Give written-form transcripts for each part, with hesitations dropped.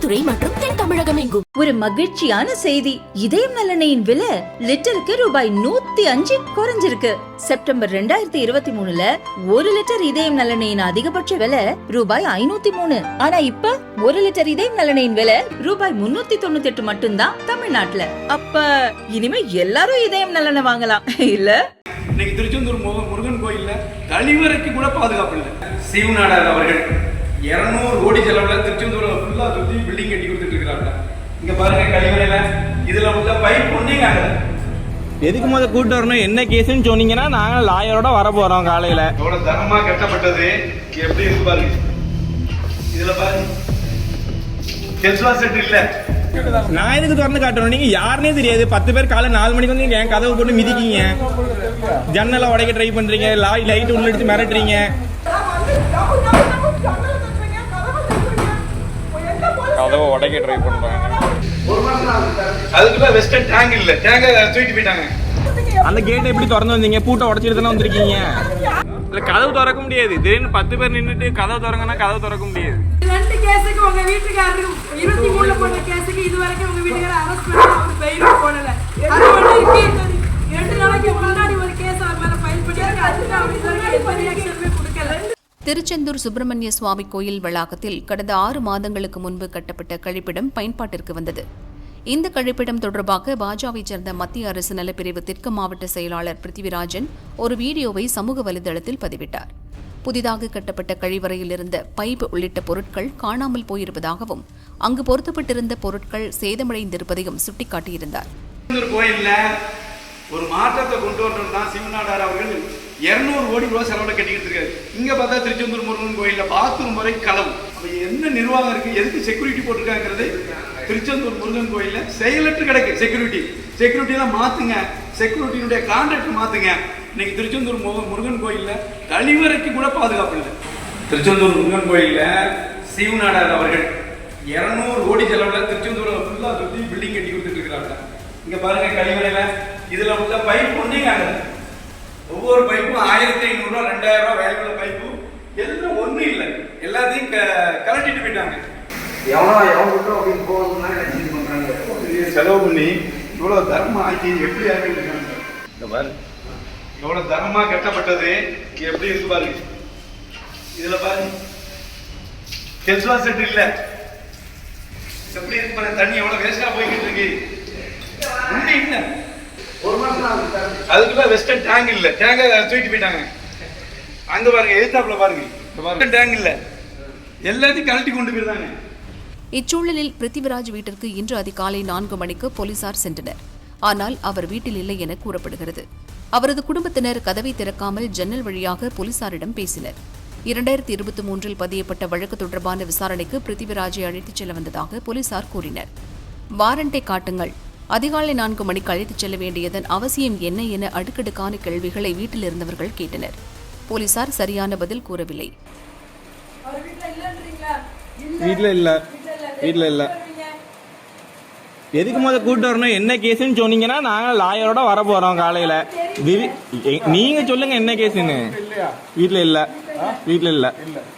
மதுரை மற்றும் தென் தமிழகம் எங்கும். ஒரு மகிழ்ச்சியான செய்தி. இதயம் நல்லெண்ணெயின் விலை லிட்டருக்கு ரூபாய் 105 குறைஞ்சிருக்கு. செப்டம்பர் 2023ல 1 லிட்டர் இதயம் நல்லெண்ணெயின் அதிகபட்ச விலை ரூபாய் 503. ஆனா இப்ப 1 லிட்டர் இதயம் நல்லெண்ணெயின் விலை ரூபாய் 398 மட்டும்தான் தமிழ்நாட்டுல. அப்ப இனிமே எல்லாரும் இதயம் நல்லெண்ணெய் வாங்கலாம் இல்ல? இன்னைக்கு திருச்செந்தூர் முருகன் கோயில்ல கழிவறைக்கு கூட பாதுகாப்பு இல்லை. சிவநாடார் அவர்கள் 200 கோடி செலவுல திருச்செந்தூர்ல ஃபுல்லா சுத்தி பில்டிங் கட்டி கொடுத்துட்டு இருக்காங்க. இங்க பாருங்க கழிவறையில இதுல உள்ள பைப் ஒண்ணேங்க. எதுக்கு முதல்ல கூட்டு வரணும், என்ன கேஸ்ன்னு சொன்னீங்கன்னா நாங்க லாயரோட வர போறோம். காலையில எவ்வளவு தரமா கட்டப்பட்டது எப்படி இருக்கு பாருங்க. இதுல பாருங்க டெஸ்லா செட் இல்ல. நான் எதுக்கு திறந்து காட்டணும், நீங்க யாருன்னே தெரியாது. 10 பேர் காலை 4 மணிக்கு வந்து என் கதவு போட்டு மிதிக்கீங்க, ஜன்னலை உடைக்க ட்ரை பண்றீங்க, லைட் உள்ள எடுத்து மிரட்டுறீங்க. கதவை உடைக்க ட்ரை பண்றாங்க. அதுக்குள்ள வெஸ்டர்ன் டேங்க் இல்ல, டேங்க தூக்கிட்டு போயிட்டாங்க. அந்த கேட்டை எப்படி திறந்து வந்தீங்க? பூட்டை உடைச்சிட்டு தானே வந்திருக்கீங்க. இல்ல கதவு திறக்க முடியாது. திடீர்னு 10 பேர் நின்றுட்டு கதவு திறங்கன்னா கதவு திறக்க முடியாது. 2 கேஸுக்கு உங்க வீட்டுக்காரருக்கு 23ல போன கேஸுக்கு இதுவரைக்கும் உங்க வீட்டுக்காரர் அரெஸ்ட் பண்ணி ஒரு பெயில் போடல. அது ஒண்ணு இருக்கு. 2 நாளைக்கு முன்னாடி ஒரு கேஸ் அவர் மேல ஃபைல் பண்ணிருக்காங்க. அதுக்கு அவர் இதுவரைக்கும் ரியாக்ஷனே கொடுக்கல. திருச்செந்தூர் சுப்பிரமணிய சுவாமி கோயில் வளாகத்தில் கடந்த 6 மாதங்களுக்கு முன்பு கட்டப்பட்ட கழிப்பிடம் பயன்பாட்டிற்கு வந்தது. இந்த கழிப்பிடம் தொடர்பாக பாஜகவைச் சேர்ந்த மத்திய அரசு நலப்பிரிவு தெற்கு மாவட்ட செயலாளர் பிருத்திவிராஜன் ஒரு வீடியோவை சமூக வலைதளத்தில் பதிவிட்டார். புதிதாக கட்டப்பட்ட கழிவறையில் இருந்த பைப் உள்ளிட்ட பொருட்கள் காணாமல் போயிருப்பதாகவும் அங்கு பொருத்தப்பட்டிருந்த பொருட்கள் சேதமடைந்திருப்பதையும் சுட்டிக்காட்டியிருந்தார். கோயில்ல ஒரு மாற்றத்தை கொண்டு வரணும்னா சிவநாடார் அவர்கள் 200 கோடி ரூபாய் செலவுல கட்டிக்கிட்டு இருக்காரு. இங்க பார்த்தா திருச்செந்தூர் முருகன் கோயில்ல பாத்ரூம் வரை களவு. என்ன நிர்வாகம் இருக்கு, எதுக்கு செக்யூரிட்டி போட்டிருக்காங்கிறது திருச்செந்தூர் முருகன் கோயில்ல செயலற்று கிடக்கு. செக்யூரிட்டி எல்லாம் மாத்துங்க, செக்யூரிட்டியுடைய கான்ட்ராக்ட் மாத்துங்க. இன்னைக்கு திருச்செந்தூர் முருகன் கோயில்ல கழிவறைக்கு கூட பாதுகாப்பு இல்லை. திருச்செந்தூர் முருகன் கோயில்ல சிவநாடார் அவர்கள் 200 கோடி செலவுல திருச்செந்தூர்ல ஃபுல்லா சுத்தி பில்டிங் கட்டி கொடுத்துட்டு இருக்காங்க. இங்க பாருங்க கழிவறையில இதுல உள்ள பைப் ஒண்ணேங்க. ஒவ்வொரு பைப்பும் 1500 ரூபாய் 2000 ரூபாய் வேல்யூல பைப்பு எல்லாம் ஒண்ணு இல்லை. எல்லாத்தையும் கலட்டிட்டு போயிட்டாங்க. செலவு பண்ணி இவ்வளவு தரமா ஆக்கி எப்படி ஆக்கிருக்காங்க. எவ்வளவு தரமா கட்டப்பட்டது எப்படி இருக்கு பாருங்க. இதுல பாருங்க டெஸ்லா செட் இல்ல. எப்படி இருக்கு பாருங்க. தண்ணி எவ்வளவு வேஸ்டா போய்கிட்டு இருக்கு. ஒண்ணு இல்ல. அதுக்குள்ள வெஸ்டர்ன் டேங்க் இல்ல, டேங்க தூக்கிட்டு போயிட்டாங்க. அங்க பாருங்க எதிர்த்தாப்புல பாருங்க டேங்க் இல்ல, எல்லாத்தையும் கழட்டி கொண்டு போயிருந்தாங்க. இச்சூழலில் பிருத்திவிராஜ் வீட்டிற்கு இன்று அதிகாலை 4 மணிக்கு போலீசார் சென்றனர். ஆனால் அவர் வீட்டில் இல்லை என கூறப்படுகிறது. அவரது குடும்பத்தினர் கதவை திறக்காமல் ஜன்னல் வழியாக போலீசாரிடம் பேசினர். 2023இல் பதியப்பட்ட வழக்கு தொடர்பான விசாரணைக்கு பிருத்திவிராஜை அழைத்துச் செல்ல வந்ததாக போலீசார் கூறினர். வாரண்டை காட்டுங்கள், அதிகாலை 4 மணிக்கு அழைத்துச் செல்ல வேண்டியதன் அவசியம் என்ன என அடுக்கடுக்கான கேள்விகளை வீட்டில் இருந்தவர்கள் கேட்டனர். போலீசார் சரியான பதில் கூறவில்லை. வீட்டுல இல்ல. எதுக்கு முதல்ல கூட்டு வரணும், என்ன கேஸ்ன்னு சொன்னீங்கன்னா நாங்க லாயரோட வர போறோம். காலையில நீங்க சொல்லுங்க என்ன கேஸ்ன்னு. வீட்டுல இல்ல.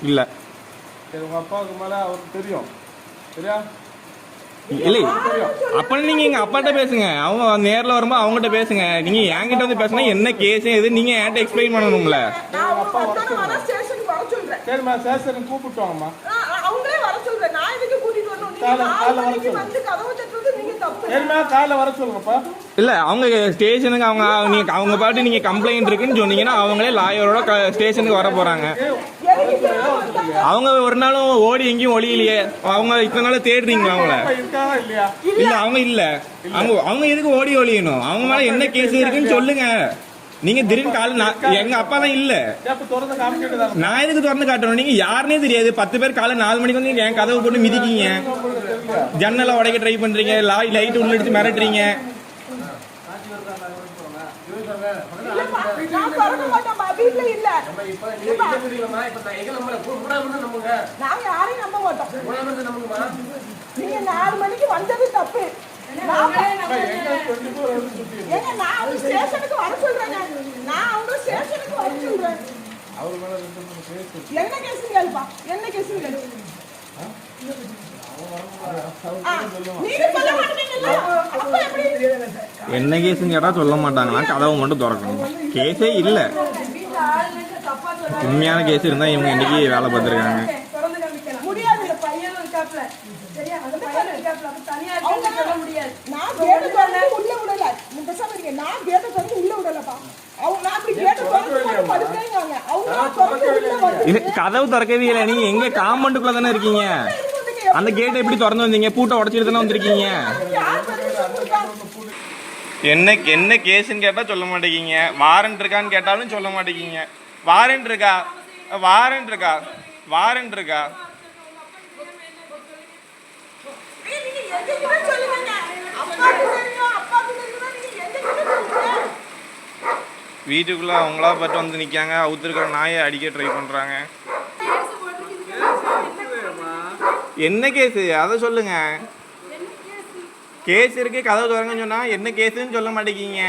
இல்ல உங்க அப்பாவுக்கு மேல அவருக்கு தெரியும். சரியா? இல்லை அப்ப நீங்க எங்க அப்பாட்ட பேசுங்க. அவங்க நேர்ல வரும்போது அவங்ககிட்ட பேசுங்க. நீங்க என்கிட்ட வந்து பேசினா என்ன கேஸ் எது நீங்க என்கிட்ட எக்ஸ்பிளைன் பண்ணணும்ல. சரிம்மா ஸ்டேஷனுக்கு கூப்பிட்டு வாங்கம்மா. அவங்களே வர சொல்றேன். நான் எதுக்கு கூட்டிட்டு வரணும்? நீங்க வந்து கதவு தட்டுறது நீங்க தப்பு. சரிம்மா காலைல வர சொல்லுங்கப்பா. இல்ல அவங்க ஸ்டேஷனுக்கு அவங்க பாட்டு நீங்க கம்ப்ளைண்ட் இருக்குன்னு சொன்னீங்கன்னா அவங்களே லாயரோட ஸ்டேஷனுக்கு வர போறாங்க. அவங்க ஒரு நாளும் ஓடி எங்கேயும் ஒளியிலையே. அவங்க இத்தனை நாள் தேடுறீங்க அவங்கள. இல்ல அவங்க இல்ல. அவங்க எதுக்கு ஓடி ஒளியணும்? அவங்க மேல என்ன கேஸ் இருக்குன்னு சொல்லுங்க. நீங்க திடீர்னு கால எங்க அப்பா தான் இல்ல, நான் எதுக்கு திறந்து காட்டணும்? நீங்க யாருன்னே தெரியாது. 10 பேர் காலை 4 மணிக்கு வந்து என் கதவு போட்டு மிதிக்கீங்க, ஜன்னலை உடைக்க ட்ரை பண்றீங்க, லைட் உள்ள எடுத்து மிரட்டுறீங்க. நீங்க 4 மணிக்கு வந்தது தப்பு. நான் ஸ்டேஷனுக்கு வர சொல்றேன். நான் அவங்க ஸ்டேஷனுக்கு வர சொல்றேன். என்ன கேஸ் கேள்ப்பா, என்ன கேஸ் கேள்வி. என்ன கேஸுன்னு கேட்டால் சொல்ல மாட்டாங்களா, கதவை மட்டும் திறக்கணும். கேஸே இல்லை. உண்மையான கேஸ் இருந்தால் இவங்க இன்னைக்கு வேலை பார்த்துருக்காங்க. கதவு திறக்கவே இல்லை. நீங்க எங்க காம்பவுண்டுக்குள்ள தானே இருக்கீங்க. அந்த கேட்டை எப்படி திறந்து வந்தீங்க? பூட்டை உடச்சிட்டு தானே வந்திருக்கீங்க. என்ன கேஸ்ன்னு கேட்டா சொல்ல மாட்டேங்க. வாரண்ட் இருக்கான்னு கேட்டாலும் சொல்ல மாட்டேங்க. வாரண்ட் இருக்கா, வாரண்ட் இருக்கா, வாரண்ட் இருக்கா? வீட்டுக்குள்ள அவங்களா பட்டு வந்து நிக்காங்க. அவுத்திருக்கிற நாயை அடிக்க ட்ரை பண்றாங்க. என்ன கேஸ் அதை சொல்லுங்க. கேஸ் இருக்கு, கதவு திறங்கன்னு சொன்னா என்ன கேஸுன்னு சொல்ல மாட்டேங்கிங்க.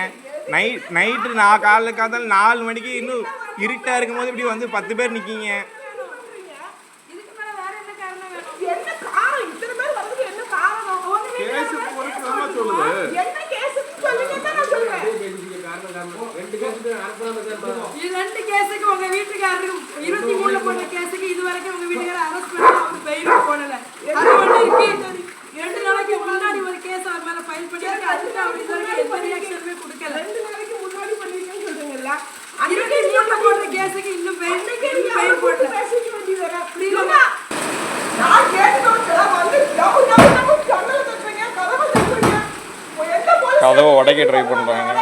நைட்டு நான் காலைல காத்தால 4 மணிக்கு இன்னும் இருட்டா இருக்கும் போது இப்படி வந்து 10 பேர் நிக்கீங்க. ரெண்டு கேஸுக்கு உங்க வீட்டுக்காரருக்கு 23 போன கேஸுக்கு இது வரைக்கும் உங்க வீட்டுக்காரர் அரெஸ்ட் பண்ணி அவர் பெயில் போடல. அது ஒண்ணு இருக்கு. 2 நாளைக்கு முன்னாடி ஒரு கேஸ் அவர் மேல ஃபைல் பண்ணிருக்காங்க. அதுக்கு அவர் இது வரைக்கும் எந்த ரியாக்ஷனுமே கொடுக்கல. 2 நாளைக்கு முன்னாடி பண்ணிருக்கேன்னு சொல்றீங்கல்ல. 23 போன கேஸுக்கு இன்னும் பெயில் போடல. பேசிக்க வேண்டியதுடா. புரியல. நான் கேட்டதோட வந்து டபுள் கண்ணல தட்டுறீங்க, கதவை தட்டுறீங்க. கதவை உடைக்க ட்ரை பண்றாங்க.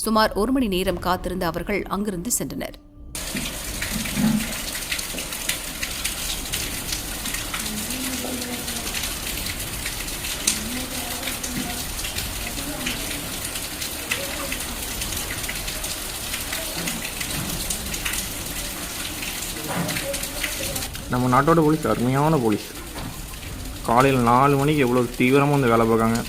சுமார் 1 மணி நேரம் காத்திருந்த அவர்கள் அங்கிருந்து சென்றனர். நம்ம நாட்டோட போலீஸ் அருமையான போலீஸ். காலையில் 4 மணிக்கு எவ்வளோ தீவிரமாக வந்து வேலை பார்க்காங்க.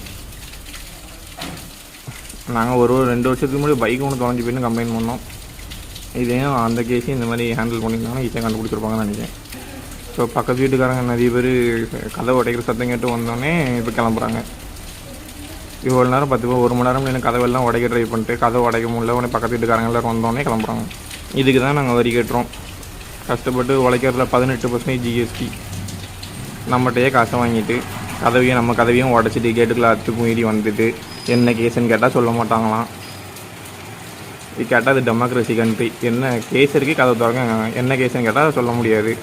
நாங்கள் ஒரு 2 வருஷத்துக்கு முன்னாடி பைக் ஒன்று தொலைஞ்சி போயின்னு கம்ப்ளைண்ட் பண்ணோம். இதையும் அந்த கேஸையும் இந்த மாதிரி ஹேண்டில் பண்ணியிருந்தாங்கன்னா இதை கண்டுபிடிச்சிருப்பாங்கன்னு நினைக்கிறேன். ஸோ பக்கத்து வீட்டுக்காரங்க நிறைய பேர் கதவை உடைக்கிற சத்தம் கேட்டு வந்தோடனே இப்போ கிளம்புறாங்க. இவ்வளோ நேரம் 1 மணி நேரம் எனக்கு கதவெல்லாம் உடைக்க ட்ரை பண்ணிட்டு கதவை உடைக்க முடியல. உடனே பக்கத்து வீட்டுக்காரங்க எல்லோரும் வந்தோடனே கிளம்புறாங்க. இதுக்கு தான் நாங்கள் வரி கட்டுறோம். கஷ்டப்பட்டு உழைக்கிறதுல 18% ஜிஎஸ்டி. நம்மகிட்டயே காசை வாங்கிட்டு நம்ம கதவையும் உடச்சிட்டு கேட்டுக்குள்ள அத்துக்கும் மீறி வந்துட்டு என்ன கேஸுன்னு கேட்டால் சொல்ல மாட்டாங்களாம். இது கேட்டால் அது டெமோக்ரஸி கண்ட்ரி. என்ன கேஸ் இருக்குது கதை திறங்க, என்ன கேஸுன்னு கேட்டால் சொல்ல முடியாது.